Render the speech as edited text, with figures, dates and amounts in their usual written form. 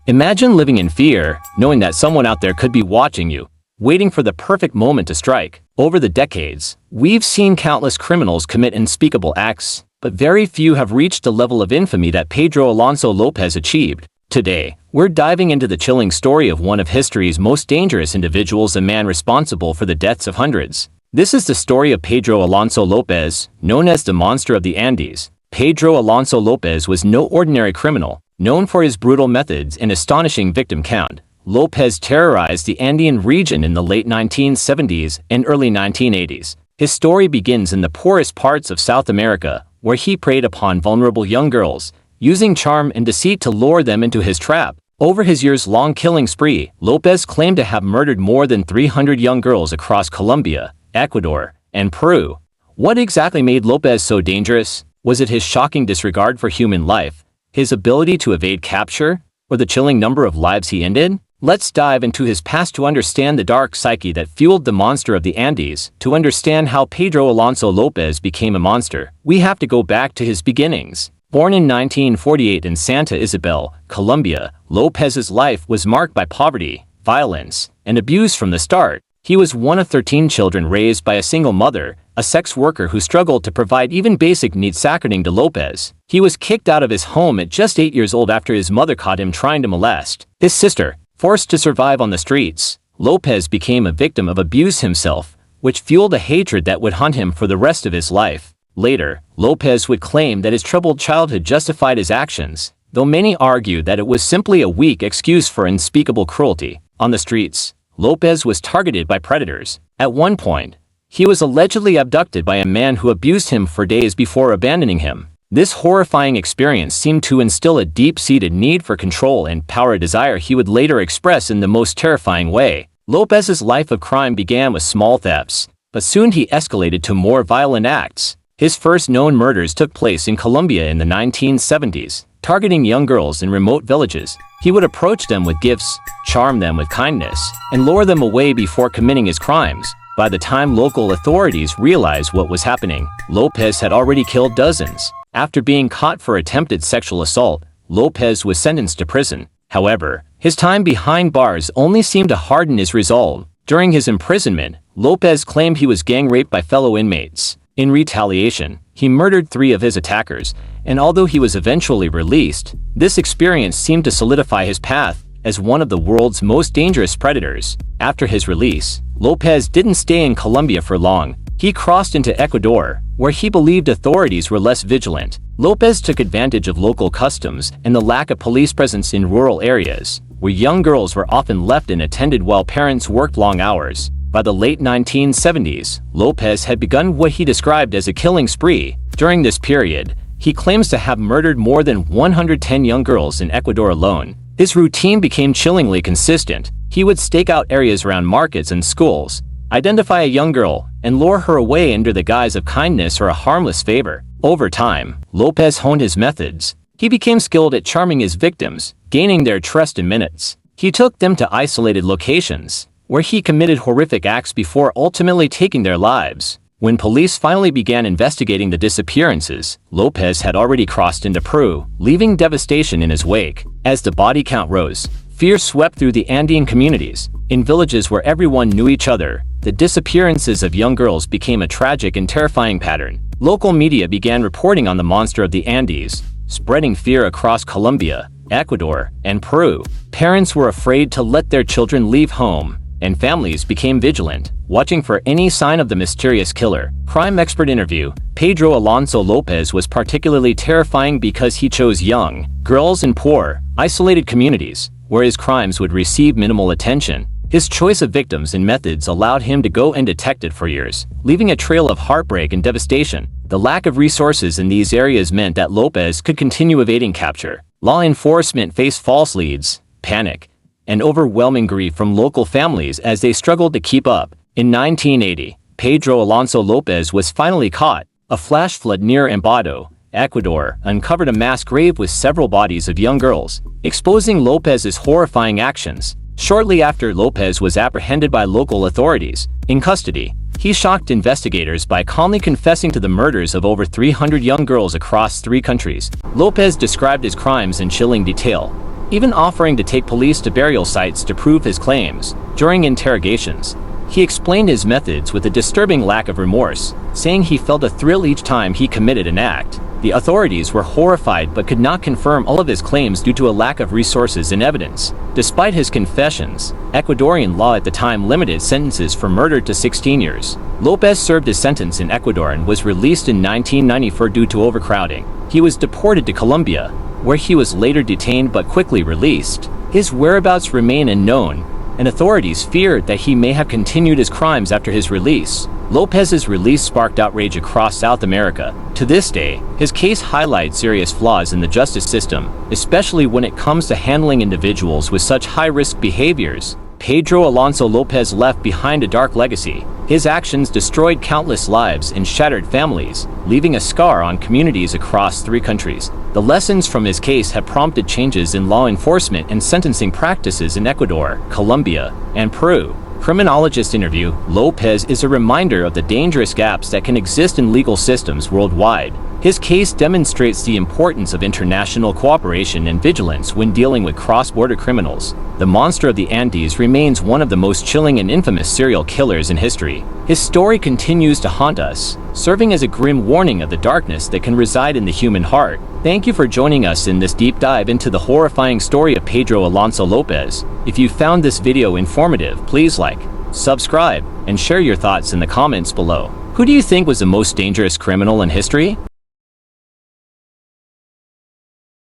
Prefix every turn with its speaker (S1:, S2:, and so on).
S1: Imagine living in fear, knowing that someone out there could be watching you, waiting for the perfect moment to strike. Over the decades, we've seen countless criminals commit unspeakable acts, but very few have reached the level of infamy that Pedro Alonso Lopez achieved. Today, we're diving into the chilling story of one of history's most dangerous individuals, a man responsible for the deaths of hundreds. This is the story of Pedro Alonso Lopez, known as the Monster of the Andes. Pedro Alonso Lopez was no ordinary criminal. Known for his brutal methods and astonishing victim count, Lopez terrorized the Andean region in the late 1970s and early 1980s. His story begins in the poorest parts of South America, where he preyed upon vulnerable young girls, using charm and deceit to lure them into his trap. Over his years-long killing spree, Lopez claimed to have murdered more than 300 young girls across Colombia, Ecuador, and Peru. What exactly made Lopez so dangerous? Was it his shocking disregard for human life, his ability to evade capture, or the chilling number of lives he ended? Let's dive into his past to understand the dark psyche that fueled the Monster of the Andes. To understand how Pedro Alonso Lopez became a monster, we have to go back to his beginnings. Born in 1948 in Santa Isabel, Colombia, Lopez's life was marked by poverty, violence, and abuse from the start. He was one of 13 children raised by a single mother, a sex worker who struggled to provide even basic needs. According to Lopez, he was kicked out of his home at just 8 years old after his mother caught him trying to molest his sister. Forced to survive on the streets, Lopez became a victim of abuse himself, which fueled a hatred that would haunt him for the rest of his life. Later, Lopez would claim that his troubled childhood justified his actions, though many argue that it was simply a weak excuse for unspeakable cruelty. On the streets, Lopez was targeted by predators. At one point, he was allegedly abducted by a man who abused him for days before abandoning him. This horrifying experience seemed to instill a deep-seated need for control and power, a desire he would later express in the most terrifying way. Lopez's life of crime began with small thefts, but soon he escalated to more violent acts. His first known murders took place in Colombia in the 1970s, targeting young girls in remote villages. He would approach them with gifts, charm them with kindness, and lure them away before committing his crimes. By the time local authorities realized what was happening, Lopez had already killed dozens. After being caught for attempted sexual assault, Lopez was sentenced to prison. However, his time behind bars only seemed to harden his resolve. During his imprisonment, Lopez claimed he was gang raped by fellow inmates. In retaliation, he murdered 3 of his attackers, and although he was eventually released, this experience seemed to solidify his path as one of the world's most dangerous predators. After his release, Lopez didn't stay in Colombia for long. He crossed into Ecuador, where he believed authorities were less vigilant. Lopez took advantage of local customs and the lack of police presence in rural areas, where young girls were often left unattended while parents worked long hours. By the late 1970s, Lopez had begun what he described as a killing spree. During this period, he claims to have murdered more than 110 young girls in Ecuador alone. His routine became chillingly consistent. He would stake out areas around markets and schools, identify a young girl, and lure her away under the guise of kindness or a harmless favor. Over time, Lopez honed his methods. He became skilled at charming his victims, gaining their trust in minutes. He took them to isolated locations, where he committed horrific acts before ultimately taking their lives. When police finally began investigating the disappearances, Lopez had already crossed into Peru, leaving devastation in his wake. As the body count rose, fear swept through the Andean communities. In villages where everyone knew each other, the disappearances of young girls became a tragic and terrifying pattern. Local media began reporting on the Monster of the Andes, spreading fear across Colombia, Ecuador, and Peru. Parents were afraid to let their children leave home, and families became vigilant, watching for any sign of the mysterious killer. Crime expert interview. Pedro Alonso Lopez was particularly terrifying because he chose young girls in poor, isolated communities, where his crimes would receive minimal attention. His choice of victims and methods allowed him to go undetected for years, leaving a trail of heartbreak and devastation. The lack of resources in these areas meant that Lopez could continue evading capture. Law enforcement faced false leads, panic, and overwhelming grief from local families as they struggled to keep up. In 1980, Pedro Alonso Lopez was finally caught. A flash flood near Ambato, Ecuador, uncovered a mass grave with several bodies of young girls, exposing Lopez's horrifying actions. Shortly after, Lopez was apprehended by local authorities. In custody, he shocked investigators by calmly confessing to the murders of over 300 young girls across 3 countries. Lopez described his crimes in chilling detail, even offering to take police to burial sites to prove his claims. During interrogations, he explained his methods with a disturbing lack of remorse, saying he felt a thrill each time he committed an act. The authorities were horrified but could not confirm all of his claims due to a lack of resources and evidence. Despite his confessions, Ecuadorian law at the time limited sentences for murder to 16 years. Lopez served his sentence in Ecuador and was released in 1994 due to overcrowding. He was deported to Colombia, where he was later detained but quickly released. His whereabouts remain unknown, and authorities feared that he may have continued his crimes after his release. Lopez's release sparked outrage across South America. To this day, his case highlights serious flaws in the justice system, especially when it comes to handling individuals with such high-risk behaviors. Pedro Alonso Lopez left behind a dark legacy. His actions destroyed countless lives and shattered families, leaving a scar on communities across 3 countries. The lessons from his case have prompted changes in law enforcement and sentencing practices in Ecuador, Colombia, and Peru. Criminologist interview. Lopez is a reminder of the dangerous gaps that can exist in legal systems worldwide. His case demonstrates the importance of international cooperation and vigilance when dealing with cross-border criminals. The monster of the Andes remains one of the most chilling and infamous serial killers in history. His story continues to haunt us, serving as a grim warning of the darkness that can reside in the human heart. Thank you for joining us in this deep dive into the horrifying story of Pedro Alonso Lopez. If you found this video informative, please like, subscribe, and share your thoughts in the comments below. Who do you think was the most dangerous criminal in history?